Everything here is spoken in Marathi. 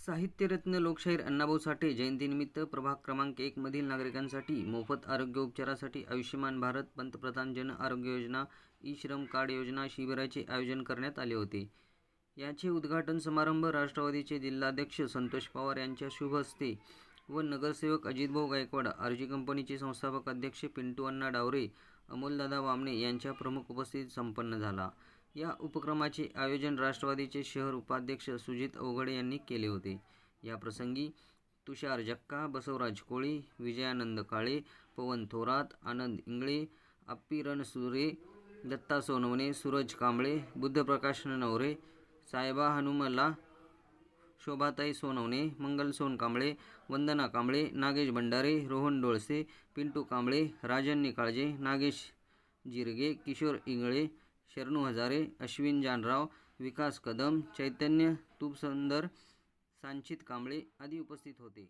साहित्यरत्न लोकशाहीर अण्णाभाऊ साठे जयंतीनिमित्त प्रभाग क्रमांक 1 मधील नागरिकांसाठी मोफत आरोग्य उपचारासाठी आयुष्यमान भारत पंतप्रधान जन आरोग्य योजना ई श्रम कार्ड योजना शिबिराचे आयोजन करण्यात आले होते। याचे उद्घाटन समारंभ राष्ट्रवादीचे जिल्हाध्यक्ष संतोष पवार यांच्या शुभ हस्ते व नगरसेवक अजितभाऊ गायकवाड, आरजी कंपनीचे संस्थापक अध्यक्ष पिंटू अण्णा डावरे, अमोलदादा वामने यांच्या प्रमुख उपस्थितीत संपन्न झाला। या उपक्रमाचे आयोजन राष्ट्रवादीचे शहर उपाध्यक्ष सुजित अवघडे यांनी केले होते। या प्रसंगी तुषार जक्का, बसवराज कोळी, विजयानंद काळे, पवन थोरात, आनंद इंगळे, आप्पी रणसुरे, दत्ता सोनवणे, सूरज कांबळे, बुद्धप्रकाश नवरे, साहेबा हनुमला, शोभाताई सोनवणे, मंगल सोनकांबळे, वंदना कांबळे, नागेश भंडारे, रोहन डोळसे, पिंटू कांबळे, राजन निकाळजे, नागेश जिरगे, किशोर इंगळे, शरणू हजारे, अश्विन जानराव, विकास कदम, चैतन्य तुपसुंदर, सांचित कांबळे आदी उपस्थित होते।